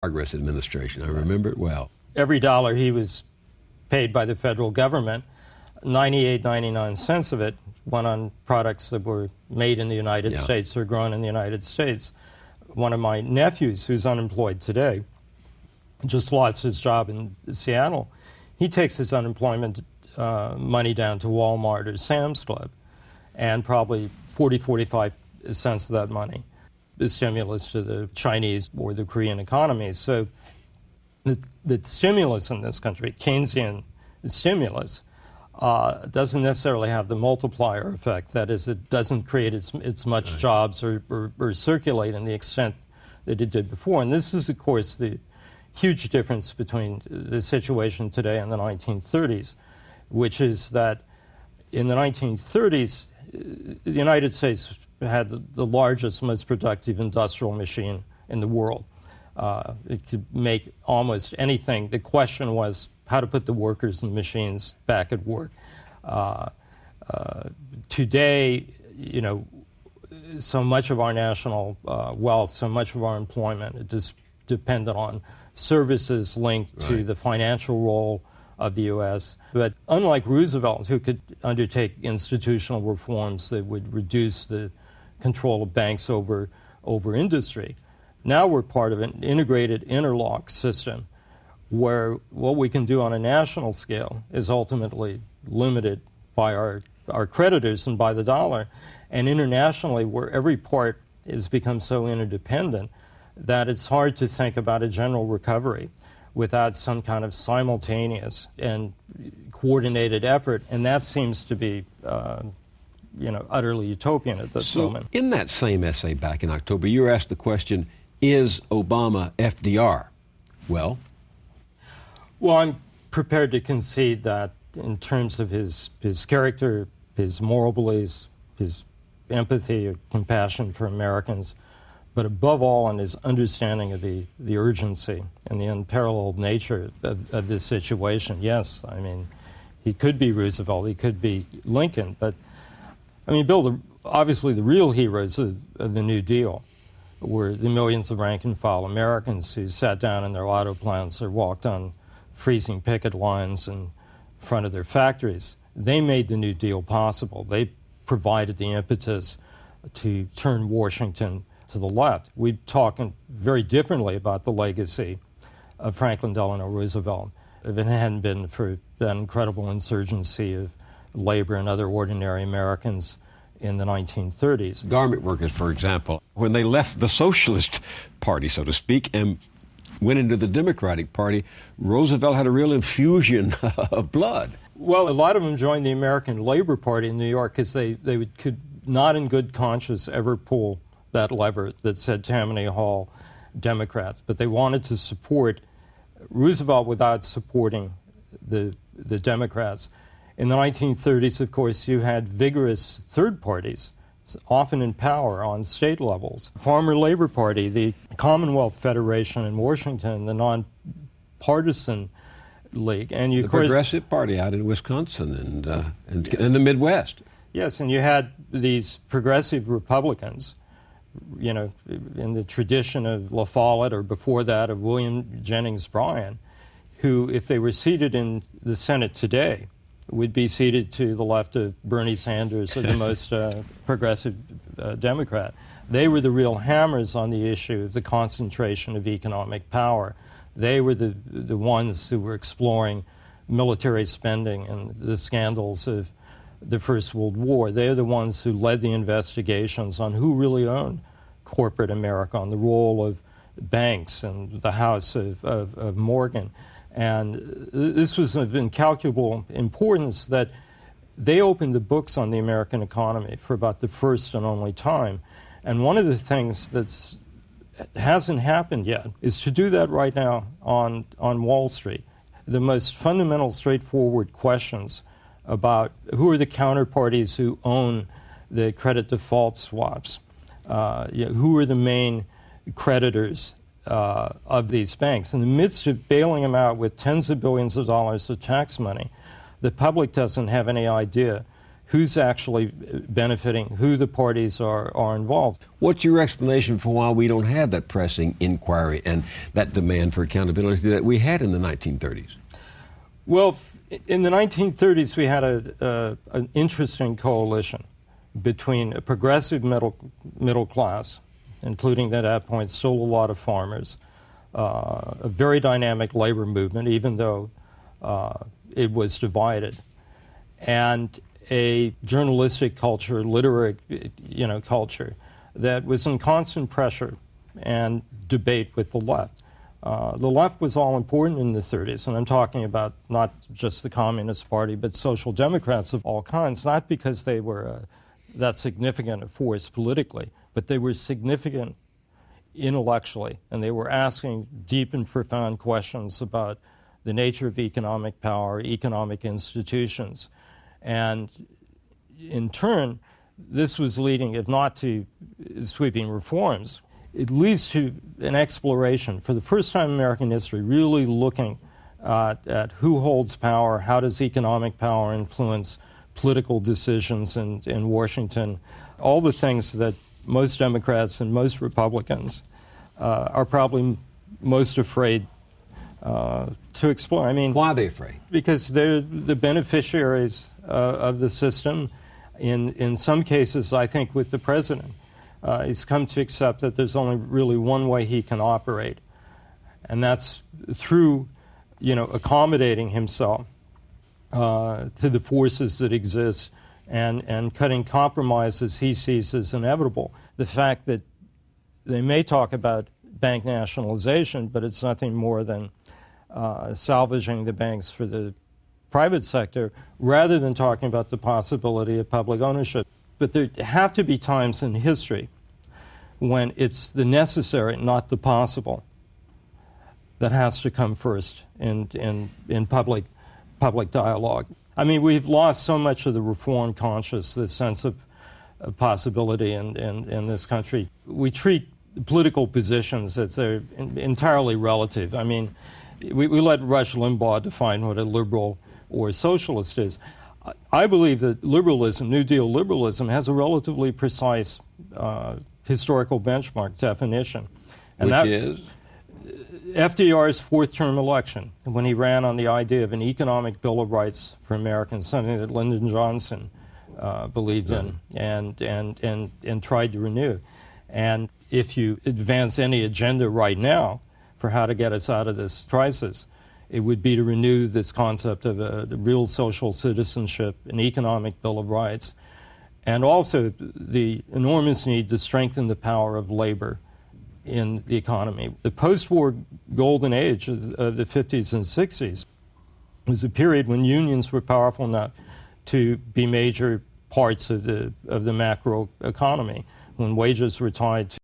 Progress administration. I remember it well. Every dollar he was paid by the federal government, 99 cents of it went on products that were made in the United States or grown in the United States. One of my nephews, who's unemployed today, just lost his job in Seattle. He takes his unemployment money down to Walmart or Sam's Club, and probably 45 cents of that money is stimulus to the Chinese or the Korean economies. So the stimulus in this country, Keynesian stimulus, doesn't necessarily have the multiplier effect. That is, it doesn't create as much jobs or circulate in the extent that it did before. And this is, of course, the huge difference between the situation today and the 1930s, which is that in the 1930s, the United States had the largest, most productive industrial machine in the world. It could make almost anything. The question was how to put the workers and the machines back at work. Today, you know, so much of our national wealth, so much of our employment, it is dependent on services linked to the financial role of the U.S. But unlike Roosevelt, who could undertake institutional reforms that would reduce the control of banks over industry, now we're part of an integrated interlock system where what we can do on a national scale is ultimately limited by our creditors and by the dollar, and internationally where every part has become so interdependent that it's hard to think about a general recovery without some kind of simultaneous and coordinated effort, and that seems to be utterly utopian at this moment. In that same essay back in October, you were asked the question, is Obama FDR? Well, I'm prepared to concede that in terms of his character, his moral beliefs, his empathy or compassion for Americans, but above all in his understanding of the urgency and the unparalleled nature of this situation. Yes, I mean, he could be Roosevelt, he could be Lincoln, but, I mean, Bill, obviously the real heroes of the New Deal were the millions of rank-and-file Americans who sat down in their auto plants or walked on freezing picket lines in front of their factories. They made the New Deal possible. They provided the impetus to turn Washington to the left. We're talking very differently about the legacy of Franklin Delano Roosevelt if it hadn't been for that incredible insurgency of labor and other ordinary Americans in the 1930s. Garment workers, for example, when they left the Socialist Party, so to speak, and went into the Democratic Party, Roosevelt had a real infusion of blood. Well, a lot of them joined the American Labor Party in New York because they could not in good conscience ever pull that lever that said Tammany Hall Democrats, but they wanted to support Roosevelt without supporting the Democrats. In the 1930s, of course, you had vigorous third parties, often in power on state levels. Farmer Labor Party, the Commonwealth Federation in Washington, the nonpartisan league, and the Progressive Party out in Wisconsin and the Midwest. Yes, and you had these progressive Republicans, you know, in the tradition of La Follette or before that of William Jennings Bryan, who, if they were seated in the Senate today, would be seated to the left of Bernie Sanders, or the most progressive Democrat. They were the real hammers on the issue of the concentration of economic power. They were the ones who were exploring military spending and the scandals of the First World War. They're the ones who led the investigations on who really owned corporate America, on the role of banks and the house of Morgan. And this was of incalculable importance that they opened the books on the American economy for about the first and only time. And one of the things that hasn't happened yet is to do that right now on Wall Street. The most fundamental, straightforward questions about who are the counterparties who own the credit default swaps, who are the main creditors of these banks. In the midst of bailing them out with tens of billions of dollars of tax money, the public doesn't have any idea who's actually benefiting, who the parties are involved. What's your explanation for why we don't have that pressing inquiry and that demand for accountability that we had in the 1930s? Well, in the 1930s, we had an interesting coalition between a progressive middle class, including at that point still a lot of farmers, a very dynamic labor movement, even though it was divided, and a journalistic culture, literary culture that was in constant pressure and debate with the left. The left was all important in the 30s, and I'm talking about not just the Communist Party, but social democrats of all kinds, not because they were that significant a force politically, but they were significant intellectually, and they were asking deep and profound questions about the nature of economic power, economic institutions. And in turn, this was leading, if not to sweeping reforms, at least to an exploration, for the first time in American history, really looking at who holds power, how does economic power influence political decisions in Washington, all the things that most Democrats and most Republicans are probably most afraid to explore. I mean, why are they afraid? Because they're the beneficiaries of the system. In some cases, I think with the president, he's come to accept that there's only really one way he can operate, and that's through, accommodating himself to the forces that exist and cutting compromises he sees as inevitable. The fact that they may talk about bank nationalization, but it's nothing more than salvaging the banks for the private sector rather than talking about the possibility of public ownership. But there have to be times in history when it's the necessary, not the possible, that has to come first in public dialogue. I mean, we've lost so much of the reform conscious, the sense of possibility in this country. We treat political positions as they're entirely relative. I mean, we let Rush Limbaugh define what a liberal or a socialist is. I believe that liberalism, New Deal liberalism, has a relatively precise historical benchmark definition. And which is? FDR's fourth-term election, when he ran on the idea of an economic Bill of Rights for Americans, something that Lyndon Johnson believed in and tried to renew. And if you advance any agenda right now for how to get us out of this crisis, it would be to renew this concept of the real social citizenship, an economic Bill of Rights, and also the enormous need to strengthen the power of labor in the economy. The post-war golden age of the 50s and 60s was a period when unions were powerful enough to be major parts of the macro economy, when wages were tied to